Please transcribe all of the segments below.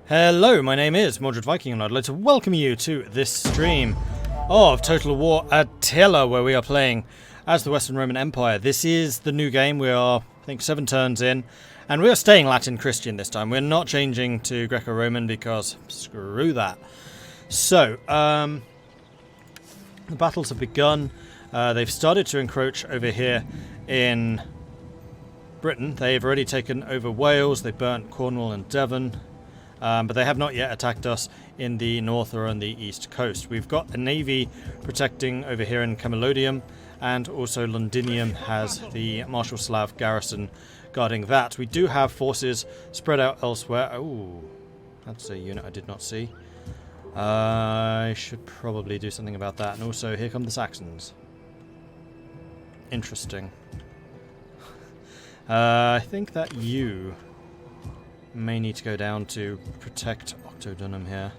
Hello, my name is Mordred Viking and I'd like to welcome you to this stream of Total War Attila, where we are playing as the Western Roman Empire. This is the new game. We are, I think, 7 turns in, and we are staying Latin Christian this time. We're not changing to Greco-Roman because screw that. So, the battles have begun. They've started to encroach over here in Britain. They've already taken over Wales. They burnt Cornwall and Devon. But they have not yet attacked us in the north or on the east coast. We've got a navy protecting over here in Camalodunum, and also Londinium has the Marshal Slav garrison guarding that. We do have forces spread out elsewhere. Oh, that's a unit I did not see. I should probably do something about that. And also, here come the Saxons. Interesting. I think that you may need to go down to protect Octodunum here.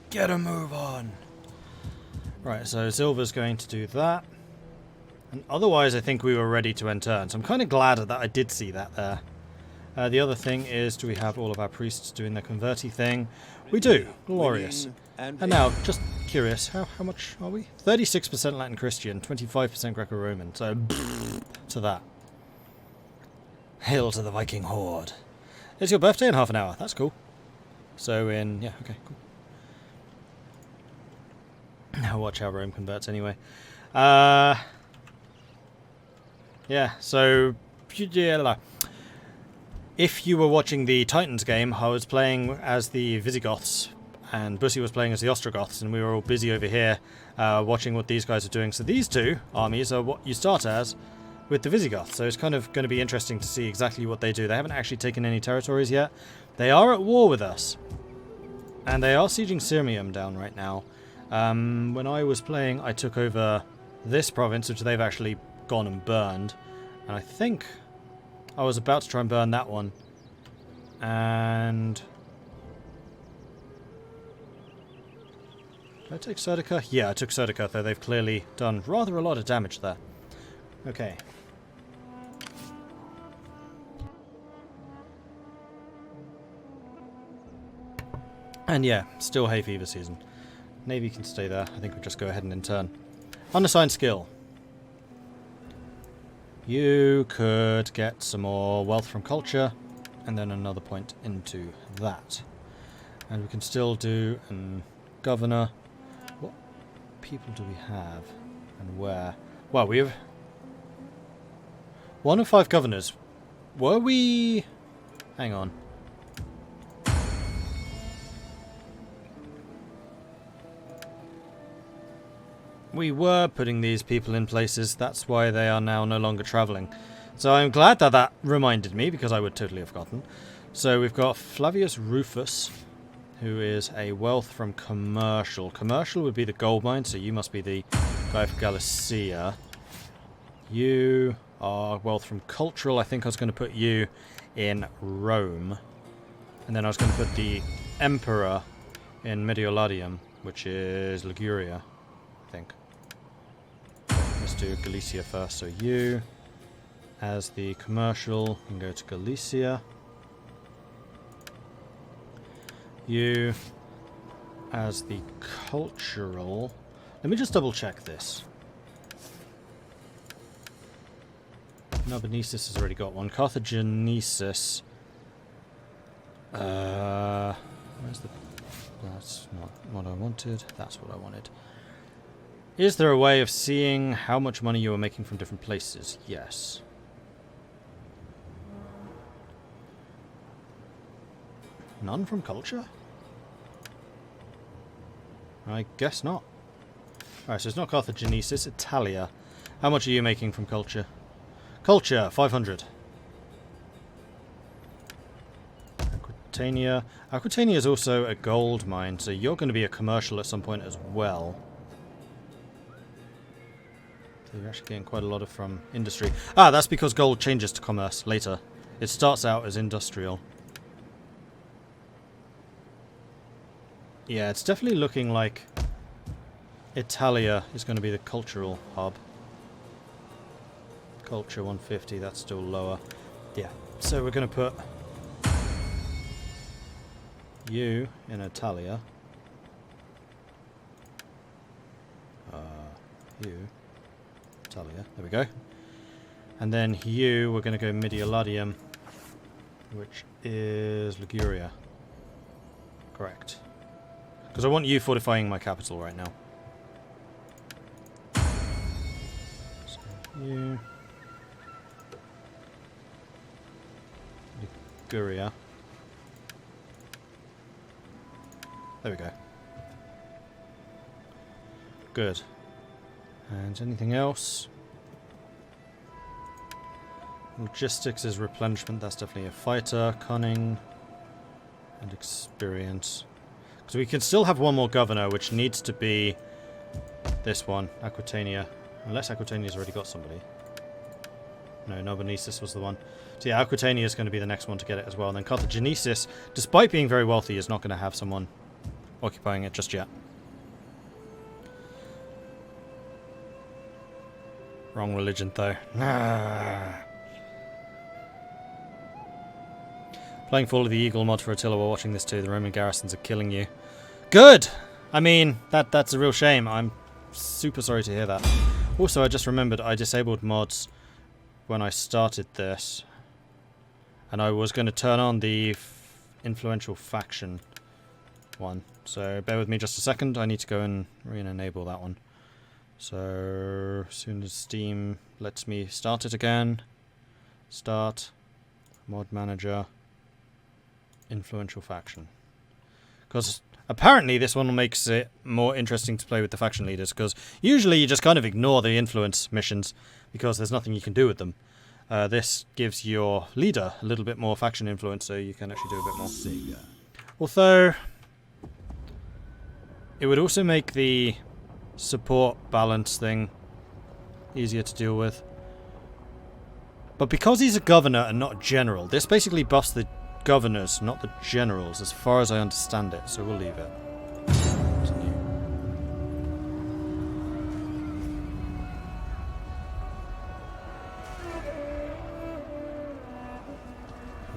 Get a move on! Right, so Silver's going to do that. And otherwise I think we were ready to end turn. So I'm kind of glad that I did see that there. The other thing is, do we have all of our priests doing their converti thing? We do. Glorious. And now, just curious, how much are we? 36% Latin Christian, 25% Greco-Roman. So, to that. Hail to the Viking horde. It's your birthday in half an hour. That's cool. So yeah, okay, cool. Now watch how Rome converts anyway. Yeah, so if you were watching the Titans game, I was playing as the Visigoths and Bussy was playing as the Ostrogoths, and we were all busy over here watching what these guys are doing. So these two armies are what you start as with the Visigoths, so it's kind of going to be interesting to see exactly what they do. They haven't actually taken any territories yet. They are at war with us, and they are sieging Sirmium down right now. When I was playing, I took over this province, which they've actually gone and burned, and I think I was about to try and burn that one. And did I take Serdica? Yeah, I took Serdica, though they've clearly done rather a lot of damage there. Okay. And yeah, still hay fever season. Navy can stay there. I think we'll just go ahead and in turn. Unassigned skill. You could get some more wealth from culture, and then another point into that. And we can still do a governor. What people do we have? And where? Well, we have 1 of 5 governors. Were we... Hang on. We were putting these people in places. That's why they are now no longer travelling. So I'm glad that that reminded me, because I would totally have forgotten. So we've got Flavius Rufus, who is a wealth from commercial. Commercial would be the gold mine, so you must be the guy for Galicia. You are wealth from cultural. I think I was going to put you in Rome. And then I was going to put the Emperor in Medioladium, which is Liguria, I think. Let's do Galicia first. So you, as the commercial, can go to Galicia. You, as the cultural... Let me just double check this. Narbonensis has already got one. Carthagenesis. Where's the... That's not what I wanted. That's what I wanted. Is there a way of seeing how much money you are making from different places? Yes. None from culture? I guess not. Alright, so it's not Carthagenesis, Italia. How much are you making from culture? Culture, 500. Aquitania. Aquitania is also a gold mine, so you're going to be a commercial at some point as well. So you're actually getting quite a lot of from industry. Ah, that's because gold changes to commerce later. It starts out as industrial. Yeah, it's definitely looking like Italia is going to be the cultural hub. Culture 150, that's still lower. Yeah. So we're going to put you in Italia. You. Italia. There we go. And then you, we're going to go Medioladium, which is Liguria. Correct. Because I want you fortifying my capital right now. So you. Liguria. There we go. Good. And anything else? Logistics is replenishment. That's definitely a fighter. Cunning. And experience. Because we can still have one more governor, which needs to be this one. Aquitania. Unless Aquitania's already got somebody. No, Narbonensis was the one. So yeah, Aquitania is going to be the next one to get it as well. And then Carthagenesis, despite being very wealthy, is not going to have someone occupying it just yet. Wrong religion, though. Playing Fall of the Eagle mod for Attila while watching this too. The Roman garrisons are killing you. Good! I mean, that's a real shame. I'm super sorry to hear that. Also, I just remembered I disabled mods when I started this. And I was going to turn on the influential faction one. So bear with me just a second. I need to go and re-enable that one. So as soon as Steam lets me start it again. Start. Mod manager. Influential faction. Because apparently this one makes it more interesting to play with the faction leaders. Because usually you just kind of ignore the influence missions. Because there's nothing you can do with them. This gives your leader a little bit more faction influence. So you can actually do a bit more. Although it would also make the support balance thing easier to deal with. But because he's a governor and not a general, this basically buffs the governors, not the generals, as far as I understand it. So we'll leave it. Continue.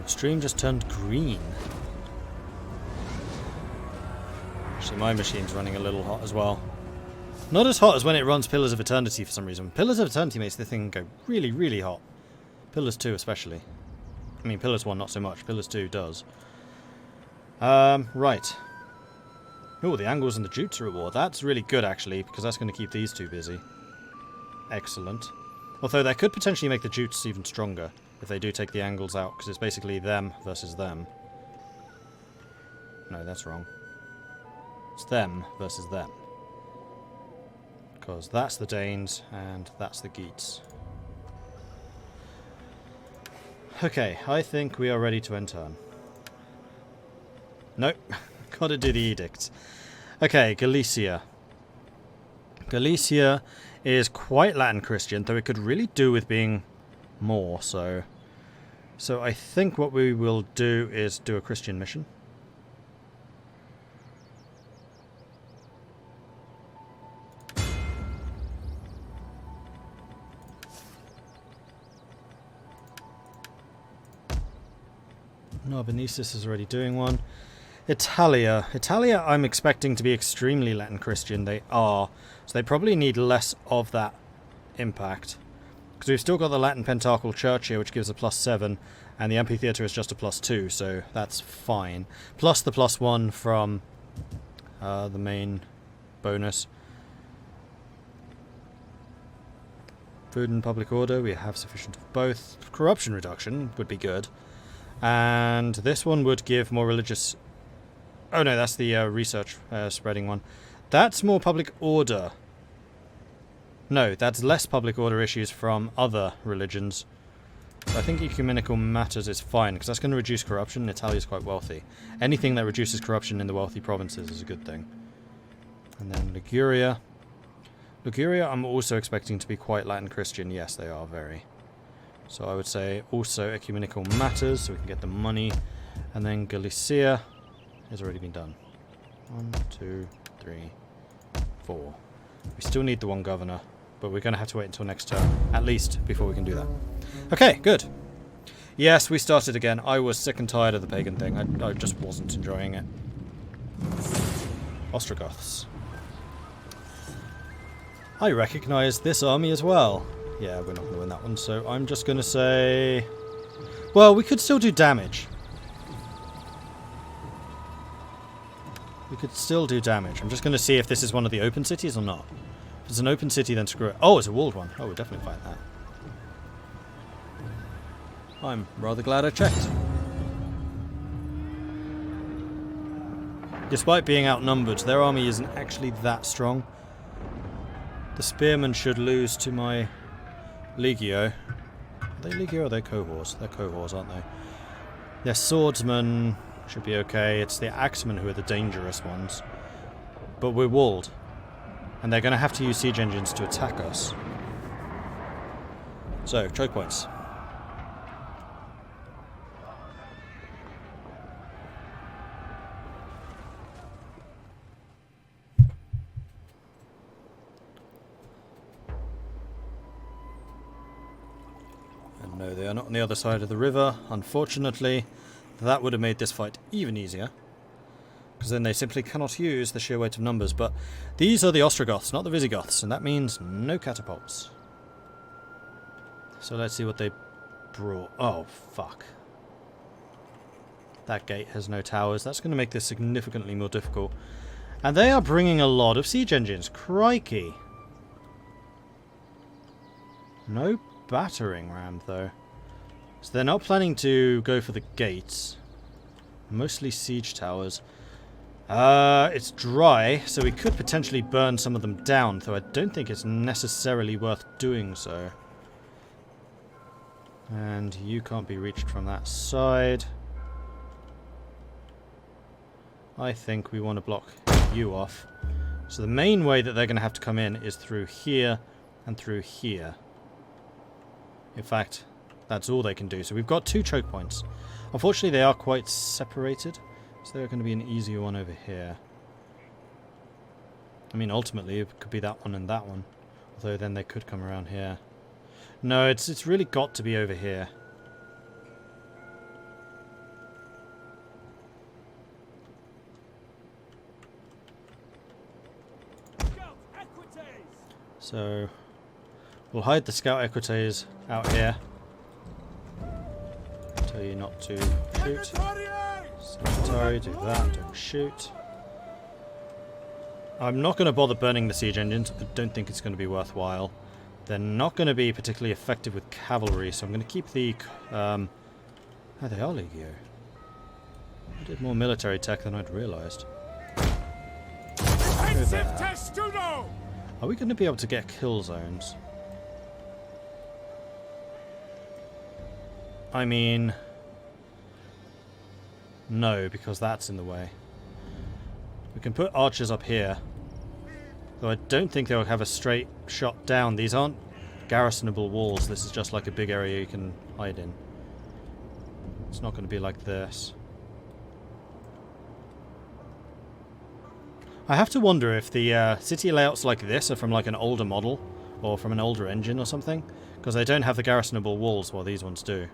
The stream just turned green. Actually, my machine's running a little hot as well. Not as hot as when it runs Pillars of Eternity for some reason. Pillars of Eternity makes the thing go really, really hot. Pillars 2 especially. I mean, Pillars 1 not so much. Pillars 2 does. Right. Oh, the Angles and the Jutes are at war. That's really good, actually, because that's going to keep these two busy. Excellent. Although that could potentially make the Jutes even stronger if they do take the Angles out, because it's basically them versus them. No, that's wrong. It's them versus them. Because that's the Danes, and that's the Geats. Okay, I think we are ready to end turn. Nope, gotta do the edicts. Okay, Galicia. Galicia is quite Latin Christian, though it could really do with being more, so I think what we will do is do a Christian mission. Narbonensis is already doing one. Italia. Italia I'm expecting to be extremely Latin Christian. They are. So they probably need less of that impact. Because we've still got the Latin Pentarchal Church here, which gives a +7. And the amphitheatre is just a +2, so that's fine. Plus the +1 from the main bonus. Food and public order, we have sufficient of both. Corruption reduction would be good. And this one would give more religious... Oh no, that's the research spreading one. That's more public order. No, that's less public order issues from other religions. I think ecumenical matters is fine, because that's going to reduce corruption. Italia's quite wealthy. Anything that reduces corruption in the wealthy provinces is a good thing. And then Liguria. Liguria I'm also expecting to be quite Latin Christian. Yes, they are very... So I would say also ecumenical matters, so we can get the money. And then Galicia has already been done. 1, 2, 3, 4. We still need the one governor, but we're going to have to wait until next turn, at least, before we can do that. Okay, good. Yes, we started again. I was sick and tired of the pagan thing. I just wasn't enjoying it. Ostrogoths. I recognise this army as well. Yeah, we're not going to win that one, so I'm just going to say... Well, we could still do damage. We could still do damage. I'm just going to see if this is one of the open cities or not. If it's an open city, then screw it. Oh, it's a walled one. Oh, we'll definitely fight that. I'm rather glad I checked. Despite being outnumbered, their army isn't actually that strong. The spearmen should lose to my Legio. Are they Legio or are they cohorts? They're cohorts, aren't they? Their swordsmen should be okay. It's the axemen who are the dangerous ones. But we're walled. And they're going to have to use siege engines to attack us. So, choke points. No, they are not on the other side of the river. Unfortunately, that would have made this fight even easier. Because then they simply cannot use the sheer weight of numbers. But these are the Ostrogoths, not the Visigoths. And that means no catapults. So let's see what they brought. Oh, fuck. That gate has no towers. That's going to make this significantly more difficult. And they are bringing a lot of siege engines. Crikey. No battering ram, though. So they're not planning to go for the gates. Mostly siege towers. It's dry, so we could potentially burn some of them down, though I don't think it's necessarily worth doing so. And you can't be reached from that side. I think we want to block you off. So the main way that they're going to have to come in is through here and through here. In fact, that's all they can do. So we've got 2 choke points. Unfortunately, they are quite separated. So they're going to be an easier one over here. I mean, ultimately, it could be that one and that one. Although then they could come around here. No, it's really got to be over here. So we'll hide the scout equites out here. Tell you not to shoot. Secretary, do that, don't shoot. I'm not going to bother burning the siege engines. I don't think it's going to be worthwhile. They're not going to be particularly effective with cavalry, so I'm going to keep the... oh, they are Legio. I did more military tech than I'd realised. Are we going to be able to get kill zones? I mean... no, because that's in the way. We can put archers up here. Though I don't think they'll have a straight shot down. These aren't garrisonable walls. This is just like a big area you can hide in. It's not going to be like this. I have to wonder if the city layouts like this are from like an older model or from an older engine or something, because they don't have the garrisonable walls while these ones do.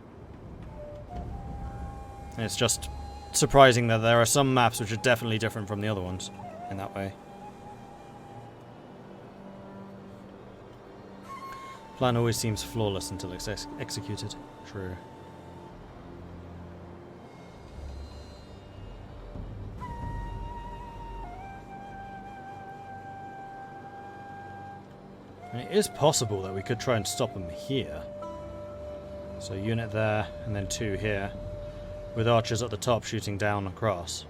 And it's just surprising that there are some maps which are definitely different from the other ones in that way. Plan always seems flawless until it's executed. True. And it is possible that we could try and stop them here. So unit there, and then 2 here, with archers at the top shooting down across.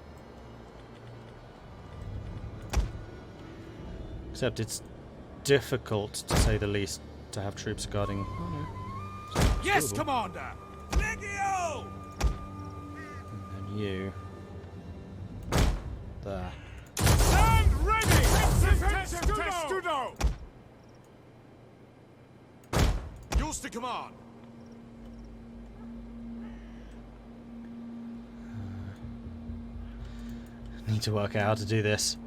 Except it's difficult, to say the least, to have troops guarding... oh no. Yes, Commander! Legio! And then you... there. Stand ready! Testudo! Yours to command! Need to work out how to do this.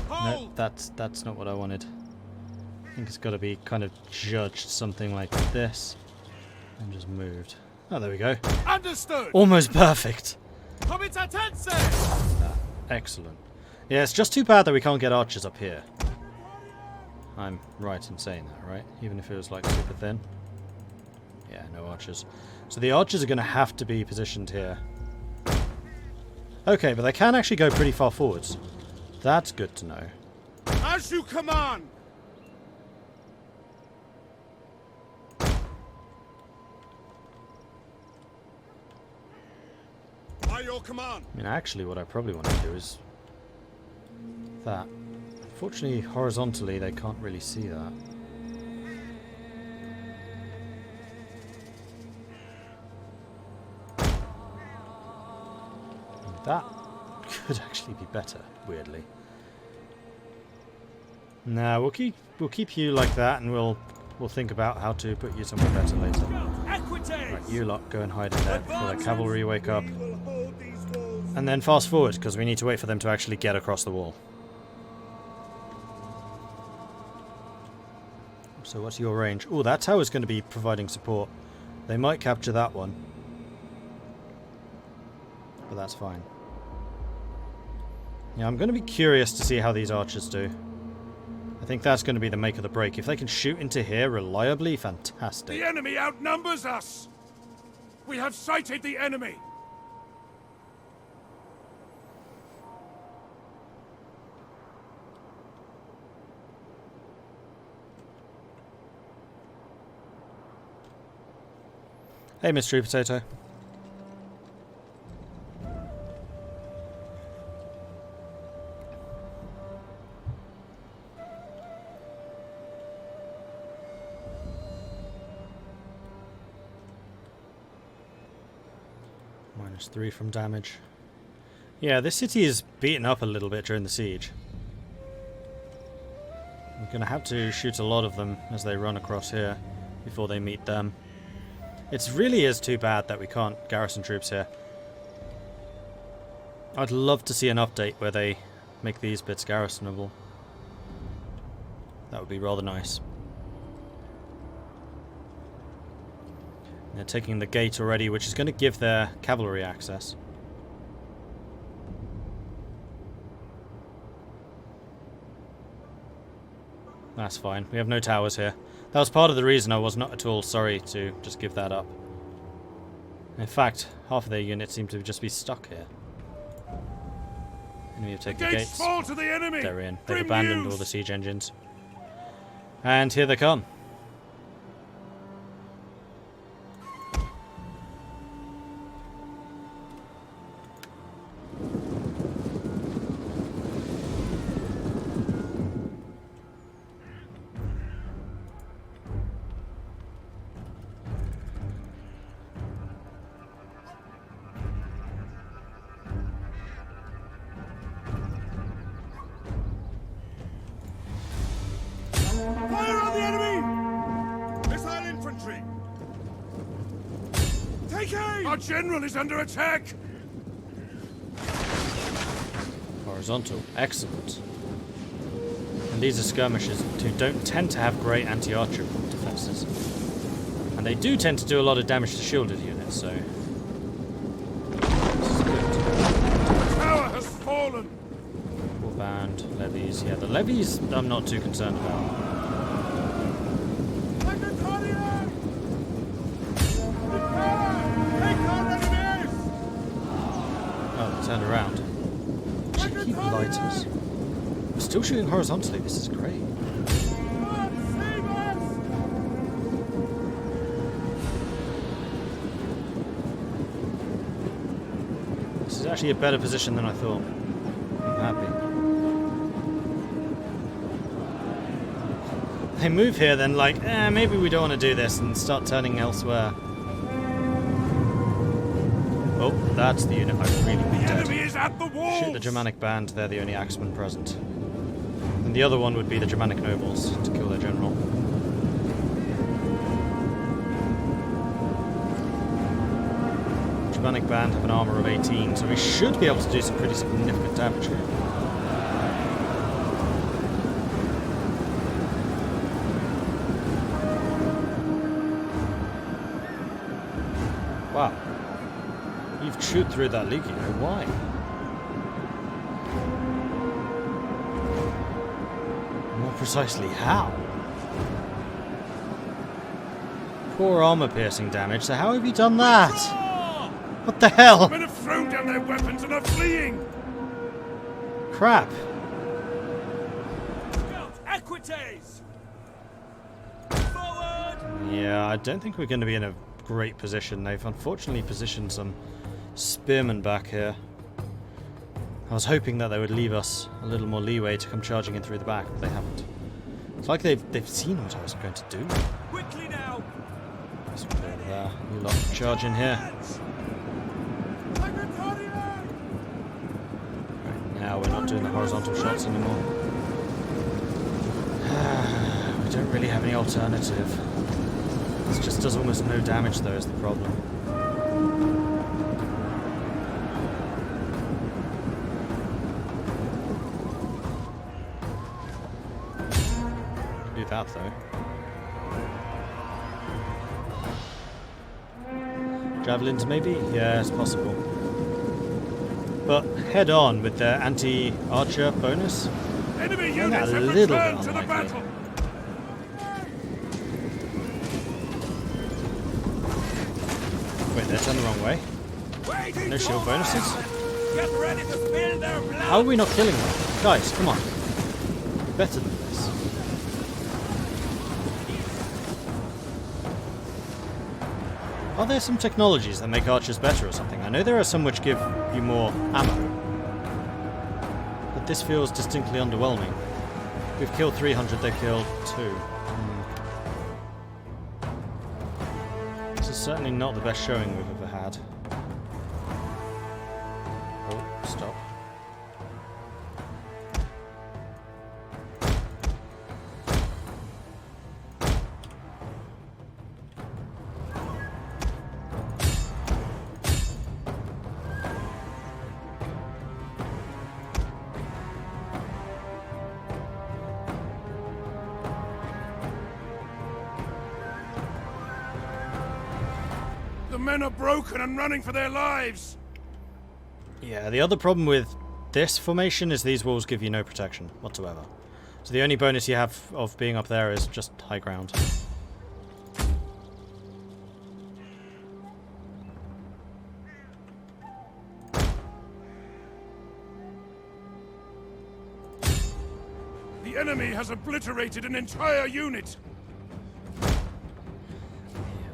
No, that's not what I wanted. I think it's got to be kind of judged something like this and just moved. Oh, there we go. Understood. Almost perfect. Comitatense. Excellent. Yeah, it's just too bad that we can't get archers up here. I'm right in saying that, right? Even if it was like super thin. Yeah, no archers. So the archers are going to have to be positioned here. Okay, but they can actually go pretty far forwards. That's good to know. As you command. By your command. I mean, actually, what I probably want to do is that. Unfortunately, horizontally, they can't really see that. That could actually be better, weirdly. Nah, we'll keep you like that, and we'll think about how to put you somewhere better later. Right, you lot go and hide in there before the cavalry wake up. And then fast forward, because we need to wait for them to actually get across the wall. So what's your range? Oh, that tower's going to be providing support. They might capture that one. But that's fine. Yeah, I'm going to be curious to see how these archers do. I think that's going to be the make or the break. If they can shoot into here reliably, fantastic. The enemy outnumbers us. We have sighted the enemy. Hey, Mystery Potato. -3 from damage. Yeah, this city is beaten up a little bit during the siege. I'm going to have to shoot a lot of them as they run across here before they meet them. It really is too bad that we can't garrison troops here. I'd love to see an update where they make these bits garrisonable. That would be rather nice. They're taking the gate already, which is going to give their cavalry access. That's fine. We have no towers here. That was part of the reason I was not at all sorry to just give that up. In fact, half of their units seem to just be stuck here. Enemy have taken the gates. Fall to the enemy. They're in. They've abandoned all the siege engines. And here they come. Fire on the enemy! Missile infantry! Take aim! Our general is under attack! Horizontal. Excellent. And these are skirmishers who don't tend to have great anti-archer defenses. And they do tend to do a lot of damage to shielded units, so... this is good. The tower has fallen! Warband, levies. Yeah, the levies I'm not too concerned about. Oh, turned around. Cheeky blighters. We're still shooting horizontally, this is great. This is actually a better position than I thought. I'm happy. They move here, then like, maybe we don't want to do this, and start turning elsewhere. Oh, that's the unit I really need dead. The enemy is at the walls! Shoot the Germanic band, they're the only axemen present. And the other one would be the Germanic nobles, to kill their general. Germanic band have an armor of 18, so we should be able to do some pretty significant damage here. Wow. You've chewed through that legio. Why? More precisely, how? Poor armor-piercing damage, so how have you done that? What the hell? Men have thrown down their weapons and are fleeing! Crap. Equites! Forward! Yeah, I don't think we're going to be in a great position. They've unfortunately positioned some spearmen back here. I was hoping that they would leave us a little more leeway to come charging in through the back, but they haven't. It's like they've seen what I was going to do. Quickly now! Let's go over there. You lot charge in here. Right, now we're not doing the horizontal shots anymore. We don't really have any alternative. This just does almost no damage though, is the problem. Do that though. Javelins maybe? Yeah, it's possible. But head on with their anti-archer bonus. Enemy I units think have a little returned bit to the unlikely. battle! Wait, they're turned the wrong way. No shield bonuses? Get ready to spill their blood! How are we not killing them? Guys, come on. Better than this. Are there some technologies that make archers better or something? I know there are some which give you more ammo. But this feels distinctly underwhelming. We've killed 300, they've killed 2. This is certainly not the best showing we've ever had. Oh, stop. The men are broken and running for their lives! Yeah, the other problem with this formation is these walls give you no protection whatsoever. So the only bonus you have of being up there is just high ground. The enemy has obliterated an entire unit!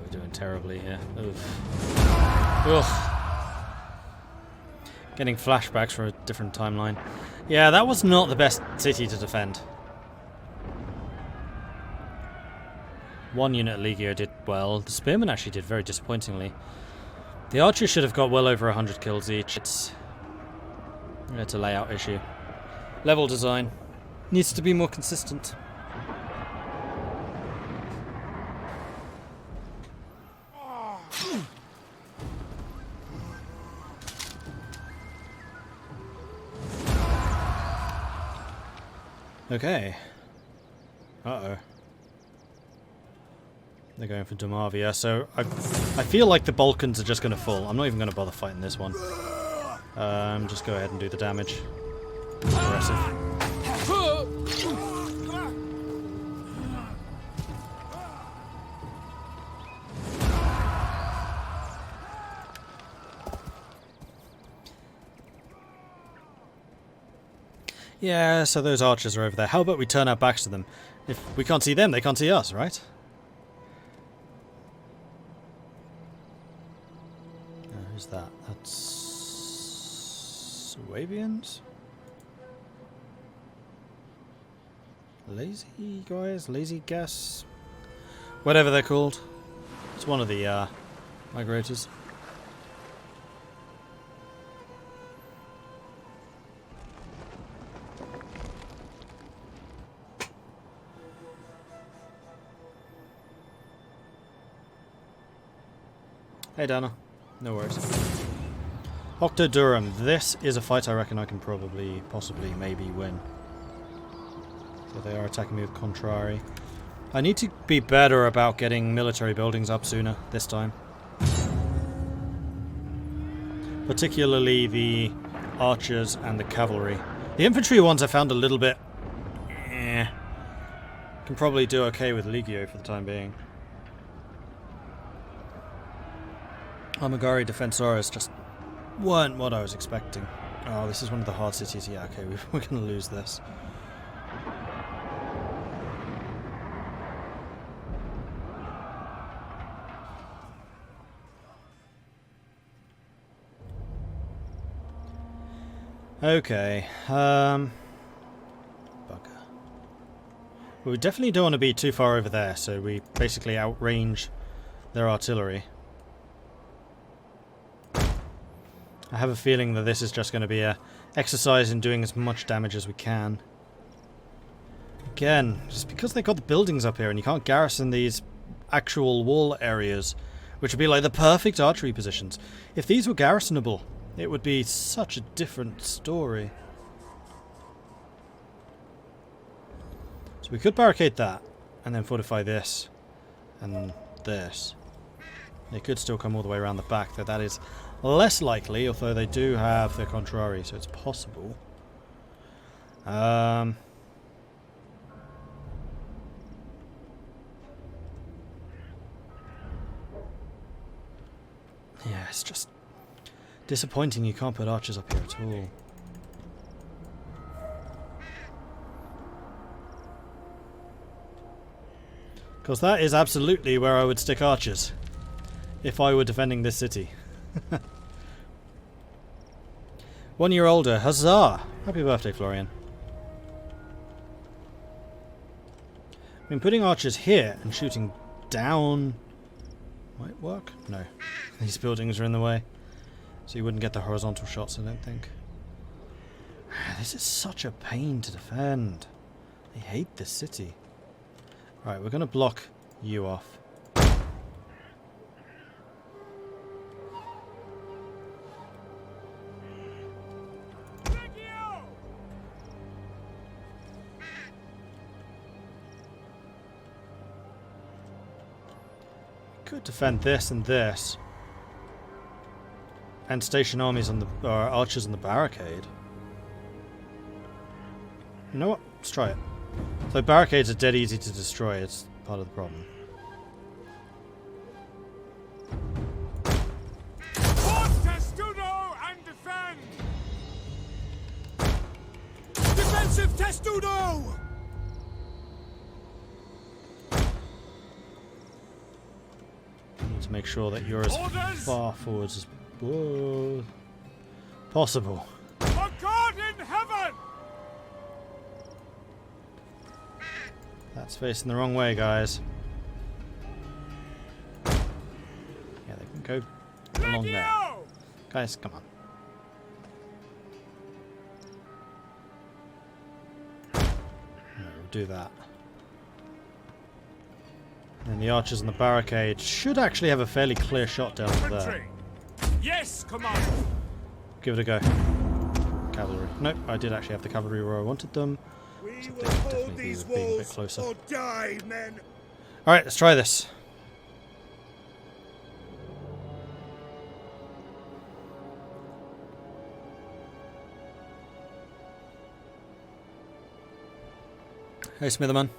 We're doing terribly here. Oof. Ugh. Getting flashbacks from a different timeline. Yeah, that was not the best city to defend. One unit of Legio did well. The Spearmen actually did very disappointingly. The Archers should have got well over 100 kills each. It's a layout issue. Level design needs to be more consistent. Okay. Uh-oh. They're going for Damavia, so I feel like the Balkans are just going to fall. I'm not even going to bother fighting this one. Just go ahead and do the damage. Aggressive. Yeah, so those archers are over there. How about we turn our backs to them? If we can't see them, they can't see us, right? Who's that? That's Swabians? Lazy guys? Lazy gas? Whatever they're called. It's one of the migrators. Hey Dana, no worries. Octodurum, this is a fight I reckon I can probably, possibly, maybe win. So they are attacking me with Contrary. I need to be better about getting military buildings up sooner, this time. particularly the archers and the cavalry. The infantry ones I found a little bit... Can probably do okay with Legio for the time being. Armagari Defensores just weren't what I was expecting. Oh, this is one of the hard cities. Yeah, okay, we're going to lose this. Okay, bugger. Well, we definitely don't want to be too far over there, so we basically outrange their artillery. I have a feeling that this is just going to be a exercise in doing as much damage as we can. Again, just because they got the buildings up here and you can't garrison these actual wall areas, which would be like the perfect archery positions. If these were garrisonable, it would be such a different story. So we could barricade that, and then fortify this, and this. They could still come all the way around the back, though that is less likely, although they do have their contrary, so it's possible. Yeah, it's just disappointing you can't put archers up here at all. Because that is absolutely where I would stick archers if I were defending this city. 1 year older, huzzah! Happy birthday, Florian. I mean, putting archers here and shooting down might work? No. These buildings are in the way. So you wouldn't get the horizontal shots, I don't think. This is such a pain to defend. I hate this city. Right, we're going to block you off. Could defend this and this. And station armies on the archers on the barricade. You know what? Let's try it. So barricades are dead easy to destroy. It's part of the problem. Force testudo and defend! Defensive testudo! Need to make sure that you're as far forwards as possible. For God in heaven! That's facing the wrong way, guys. Yeah, they can go along there. Guys, come on. No, we'll do that. And the archers on the barricade should actually have a fairly clear shot down to there. Yes, Commander. Give it a go. Cavalry. Nope, I did actually have the cavalry where I wanted them. We So will they hold definitely these be being a bit walls closer. or die, men. Alright, let's try this. Hey, Smitherman.